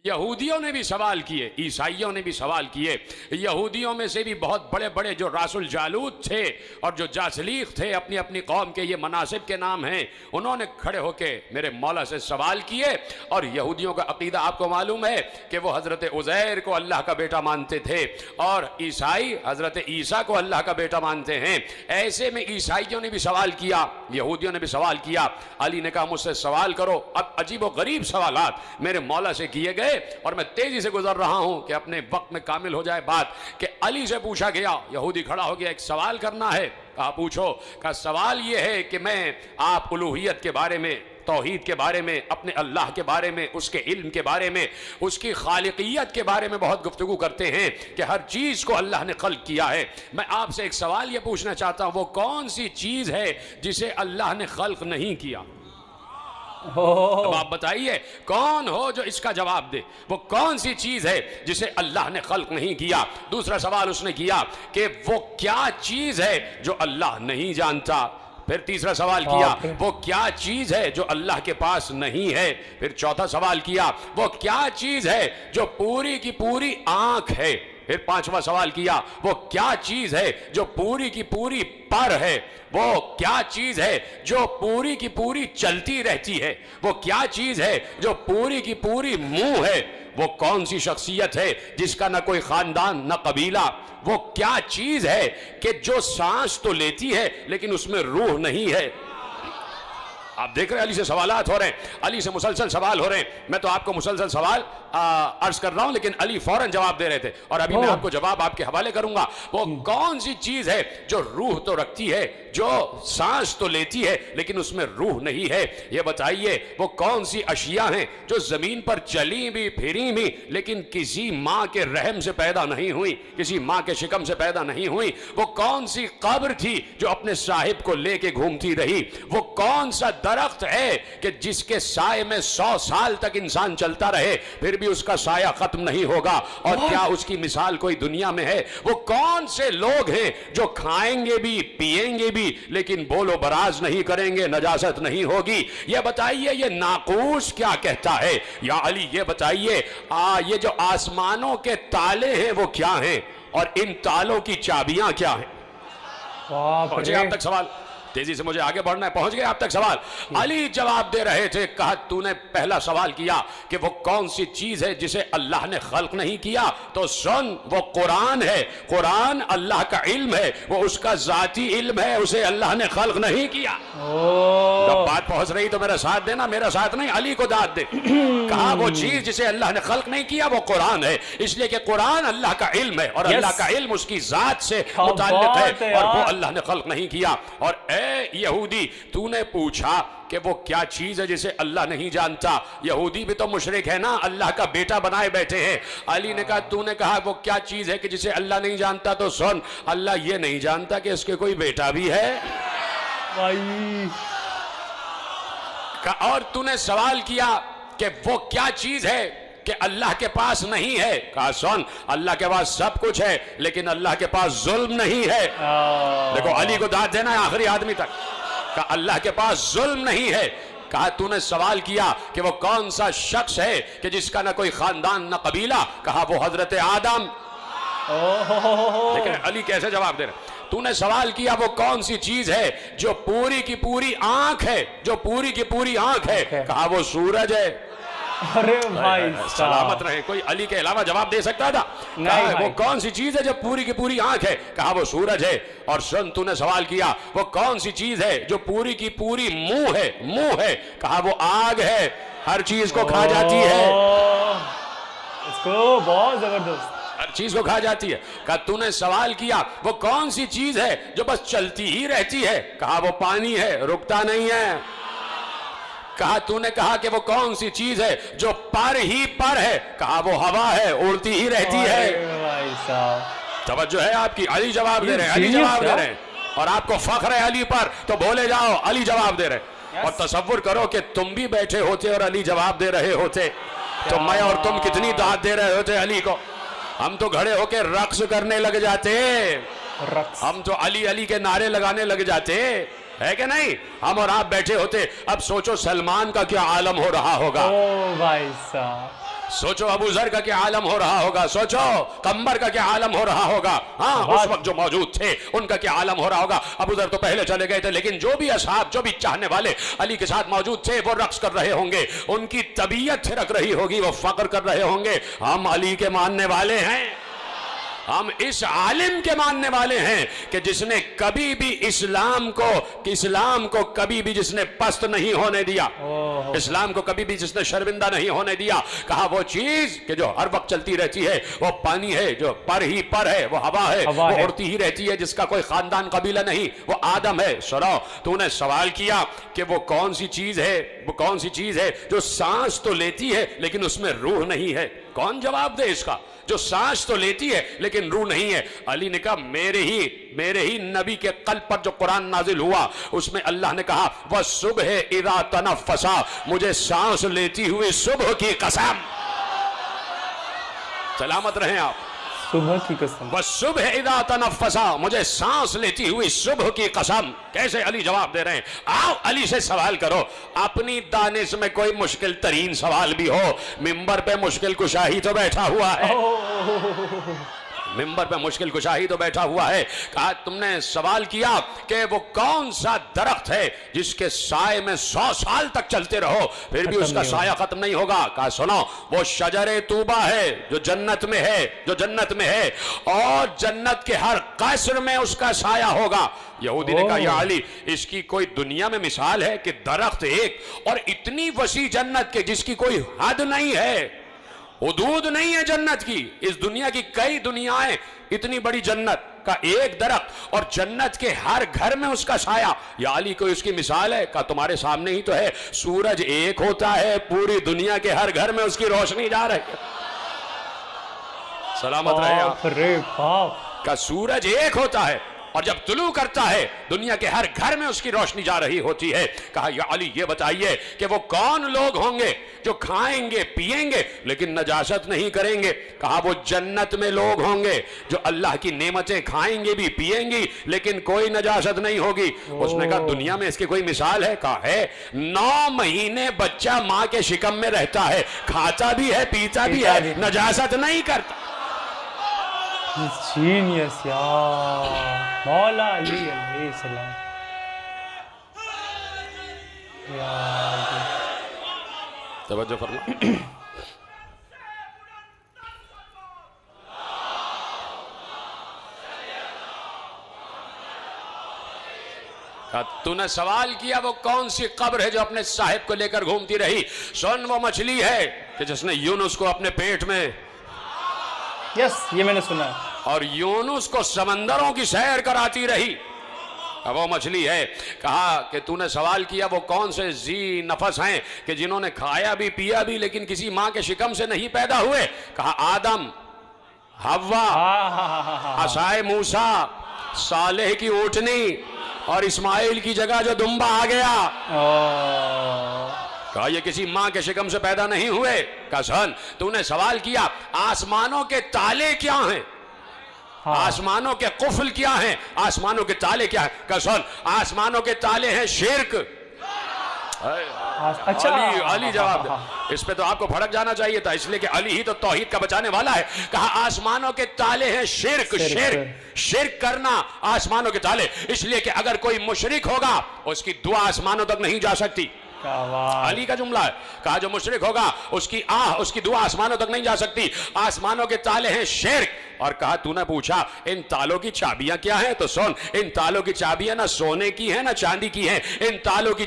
यहूदियों ने भी सवाल किए, ईसाइयों ने भी सवाल किए। यहूदियों में से भी बहुत बड़े बड़े जो रासुल जालूत थे और जो जासलीख थे, अपनी अपनी कौम के ये मनासिब के नाम हैं, उन्होंने खड़े होके मेरे मौला से सवाल किए। और यहूदियों का अकीदा आपको मालूम है कि वो हज़रत उज़ैर को अल्लाह का बेटा मानते थे और ईसाई हज़रत ईसा को अल्लाह का बेटा मानते हैं। ऐसे में ईसाइयों ने भी सवाल किया, यहूदियों ने भी सवाल किया। अली ने कहा मुझसे सवाल करो। अब अजीब व गरीब सवालात मेरे मौला से किए गए और मैं तेजी से गुजर रहा हूं कि अपने वक्त में कामिल हो जाए बात। कि अली से पूछा गया, यहूदी खड़ा हो गया, एक सवाल करना है। कहा पूछो। का सवाल यह है कि मैं आप उलूहियत के बारे में, तौहीद के बारे में, अपने अल्लाह के बारे में, उसके इल्म के बारे में, उसकी खालिकियत के बारे में बहुत गुफ्तगू करते हैं कि हर चीज़ को अल्लाह ने खल्क किया है। मैं आपसे एक सवाल ये पूछना चाहता हूँ, वो कौन सी चीज़ है जिसे अल्लाह ने खल्क नहीं किया? अब आप बताइए, कौन हो जो इसका जवाब दे। वो कौन सी चीज है जिसे अल्लाह ने खल्क नहीं किया? दूसरा सवाल उसने किया कि वो क्या चीज है जो अल्लाह नहीं जानता। फिर तीसरा सवाल किया, वो क्या चीज है जो अल्लाह के पास नहीं है। फिर चौथा सवाल किया, वो क्या चीज है जो पूरी की पूरी आंख है। फिर पांचवा सवाल किया, वो क्या चीज है जो पूरी की पूरी पर है। वो क्या चीज है जो पूरी की पूरी चलती रहती है। वो क्या चीज है जो पूरी की पूरी मुंह है। वो कौन सी शख्सियत है जिसका ना कोई खानदान ना कबीला। वो क्या चीज है कि जो सांस तो लेती है लेकिन उसमें रूह नहीं है। आप देख रहे हैं अली से सवालात हो रहे हैं, अली से मुसलसल सवाल हो रहे हैं। मैं तो आपको मुसलसल सवाल अर्ज कर रहा हूं लेकिन अली फौरन जवाब दे रहे थे और अभी मैं आपको जवाब आपके हवाले करूंगा। वो कौन सी चीज है जो रूह तो रखती है, जो सांस तो लेती है लेकिन उसमें रूह नहीं है। ये बताइए वो कौन सी अशिया हैं जो जमीन पर चली भी फिरी भी लेकिन किसी माँ के रहम से पैदा नहीं हुई, किसी माँ के शिकम से पैदा नहीं हुई। वो कौन सी कब्र थी जो अपने साहिब को लेके घूमती रही। वो कौन सा दरख्त है कि जिसके साए में 100 साल तक इंसान चलता रहे फिर भी उसका साया खत्म नहीं होगा। और क्या उसकी मिसाल कोई दुनिया में है? वो कौन से लोग हैं जो खाएंगे भी पिएंगे भी लेकिन बोलो बराज नहीं करेंगे, नजासत नहीं होगी। ये बताइए ये नाकूस क्या कहता है? या अली ये बताइए ये जो आसमानों के ताले हैं वो क्या हैं और इन तालों की चाबियां क्या हैं? पहुंचे आप तक सवाल? तेजी से मुझे आगे बढ़ना है, पहुंच गए आप तक सवाल? अली जवाब दे रहे थे। कहा तूने पहला सवाल किया कि वो कौन सी चीज है जिसे अल्लाह ने खल्क नहीं किया, तो सुन वो कुरान है। कुरान अल्लाह का इल्म है, वो उसका जाती इल्म है, उसे अल्लाह ने खल्क नहीं किया। जब बात पहुंच रही तो मेरा साथ देना, मेरा साथ नहीं, अली को दाद दे। कहा वो चीज जिसे अल्लाह ने खल्क नहीं किया वो कुरान है, इसलिए कि कुरान अल्लाह का इल्म है और अल्लाह का इल्म उसकी जात से मुताल्लिक है और वो अल्लाह ने खल्क नहीं किया। और यहूदी तूने पूछा कि वो क्या चीज है जिसे अल्लाह नहीं जानता। यहूदी भी तो मुशरिक है ना, अल्लाह का बेटा बनाए बैठे हैं। अली ने कहा तूने कहा वो क्या चीज है कि जिसे अल्लाह नहीं जानता, तो सुन अल्लाह ये नहीं जानता कि इसके कोई बेटा भी है। और तूने सवाल किया कि वो क्या चीज है कि अल्लाह के पास नहीं है। कहा सुन अल्लाह के पास सब कुछ है लेकिन अल्लाह के पास जुल्म नहीं है। देखो अली को दाद देना है आखिरी आदमी तक। कहा अल्लाह के पास जुल्म नहीं है। कहा तूने सवाल किया कि वो कौन सा शख्स है कि जिसका ना कोई खानदान ना कबीला। कहा वो हजरत आदम। लेकिन अली कैसे जवाब दे रहे? तूने सवाल किया वो कौन सी चीज है जो पूरी की पूरी आंख है, जो पूरी की पूरी आंख है। कहा वो सूरज है। अरे भाई सलामत रहे, कोई अली के अलावा जवाब दे सकता था? नहीं वो कौन सी चीज है जो पूरी की पूरी आंख है? कहा वो सूरज है। और सुन तूने सवाल किया वो कौन सी चीज है जो पूरी की पूरी मुंह है, मुंह है। कहा वो आग है, हर चीज को खा जाती है। इसको बहुत जबरदस्त, हर चीज को खा जाती है। कहा तूने सवाल किया वो कौन सी चीज है जो बस चलती ही रहती है। कहा वो पानी है, रुकता नहीं है। कहा तूने कहा कि वो कौन सी चीज है जो पर ही पर है। कहा वो हवा है, उड़ती ही रहती है। भाई साहब तवज्जो है आपकी? अली जवाब दे रहे हैं, अली जवाब दे रहे हैं। और आपको फख्र है अली पर तो बोले जाओ अली जवाब दे रहे। और तसव्वुर करो कि तुम भी बैठे होते और अली जवाब दे रहे होते तो मैं और तुम कितनी दाद दे रहे होते अली को। हम तो खड़े होकर रक्स करने लग जाते, हम तो अली अली के नारे लगाने लग जाते, है कि नहीं? हम और आप बैठे होते। अब सोचो सलमान का क्या आलम हो रहा होगा। ओ भाई साहब सोचो अबू जर का क्या आलम हो रहा होगा, सोचो कंबर का क्या आलम हो रहा होगा। हाँ, उस वक्त जो मौजूद थे उनका क्या आलम हो रहा होगा। अबू जर तो पहले चले गए थे, लेकिन जो भी असहाब, जो भी चाहने वाले अली के साथ मौजूद थे, वो रक्स कर रहे होंगे, उनकी तबीयत थिरक रही होगी, वो फक्र कर रहे होंगे, हम अली के मानने वाले हैं, हम इस आलिम के मानने वाले हैं कि जिसने कभी भी इस्लाम को कभी भी जिसने पस्त नहीं होने दिया, इस्लाम को कभी भी जिसने शर्मिंदा नहीं होने दिया। कहा वो चीज कि जो हर वक्त चलती रहती है, वो पानी है जो पर ही पर है, वो हवा है, वो उड़ती ही रहती है, जिसका कोई खानदान कबीला नहीं, वो आदम है। सुनो, तूने सवाल किया कि वो कौन सी चीज है, वो कौन सी चीज है जो सांस तो लेती है लेकिन उसमें रूह नहीं है। कौन जवाब दे इसका? जो सांस तो लेती है लेकिन रूह नहीं है। अली ने कहा मेरे ही नबी के कल्ब पर जो कुरान नाजिल हुआ उसमें अल्लाह ने कहा वह सुबह इदा तनफ़सा, मुझे सांस लेती हुई सुबह की कसम। सलामत रहें आप। सुबह की कसम, वह सुबह इदा तनफ़सा, मुझे सांस लेती हुई सुबह की कसम। कैसे अली जवाब दे रहे हैं? आओ अली से सवाल करो। अपनी दानिश में कोई मुश्किल तरीन सवाल भी हो, मिंबर पे मुश्किल कुशाही तो बैठा हुआ है, मिंबर पे मुश्किल कुशाही तो बैठा हुआ है। कहा तुमने सवाल किया कि वो कौन सा दरख्त है जिसके साए में 100 साल तक चलते रहो फिर भी उसका साया खत्म नहीं होगा। कहा सुनो, वो शजरे तूबा है जो जन्नत में है, जो जन्नत में है, और जन्नत के हर कसर में उसका साया होगा। यहूदी ने कहा या अली, इसकी कोई दुनिया में मिसाल है कि दरख्त एक और इतनी वसी जन्नत के जिसकी कोई हद नहीं है, हुदूद नहीं है जन्नत की। इस दुनिया की कई दुनियाएं, इतनी बड़ी जन्नत का एक दरख्त और जन्नत के हर घर में उसका साया। या अली कोई उसकी मिसाल है? का तुम्हारे सामने ही तो है, सूरज एक होता है, पूरी दुनिया के हर घर में उसकी रोशनी जा रही है। सलामत रहे आप। अरे बाप, का सूरज एक होता है और जब तुलू करता है दुनिया के हर घर में उसकी रोशनी जा रही होती है। कहा या अली ये बताइए कि वो कौन लोग होंगे जो खाएंगे पिएंगे लेकिन नजासत नहीं करेंगे। कहा वो जन्नत में लोग होंगे जो अल्लाह की नेमतें खाएंगे भी पिएंगी लेकिन कोई नजासत नहीं होगी। उसने कहा दुनिया में इसकी कोई मिसाल है? कहा है, 9 महीने बच्चा माँ के शिकम में रहता है, खाता भी है पीता भी है, नजासत नहीं करता। जीनियस यार, मौला अली अलैहि सलाम यार। तवज्जो फरमा। तूने सवाल किया वो कौन सी कब्र है जो अपने साहिब को लेकर घूमती रही। सुन, वो मछली है कि जिसने यूनुस को अपने पेट में, यस ये मैंने सुना है, और यूनुस को समंदरों की सैर कराती रही। अब वो मछली है। कहा कि तूने सवाल किया वो कौन से जी नफस हैं कि जिन्होंने खाया भी पिया भी लेकिन किसी माँ के शिकम से नहीं पैदा हुए। कहा आदम, हव्वा, असाए मूसा, सालेह की ऊँटनी और इस्माइल की जगह जो दुम्बा आ गया। कहा ये किसी माँ के शिकम से पैदा नहीं हुए। कहा सन, तूने सवाल किया आसमानों के ताले क्या हैं, आसमानों के कुफल क्या हैं, आसमानों के ताले क्या हैं। कहा सुन, आसमानों के ताले हैं शिर्क। अच्छा, अली जवाब दे। इस पे तो आपको भड़क जाना चाहिए था, इसलिए कि अली ही तो तौहीद का बचाने वाला है। कहा आसमानों के ताले हैं शिर्क, शिर्क करना आसमानों के ताले, इसलिए कि अगर कोई मुशरिक होगा उसकी दुआ आसमानों तक नहीं जा सकती। अली का जुमला है। कहा जो मुशरिक होगा उसकी उसकी दुआ आसमानों तक नहीं जा सकती। आसमानों के ताले हैं शिर्क। और कहा तूने पूछा इन तालों की चाबियां क्या हैं, तो सुन, इन तालों की चाबियां ना सोने की है ना चांदी की है, इन तालों की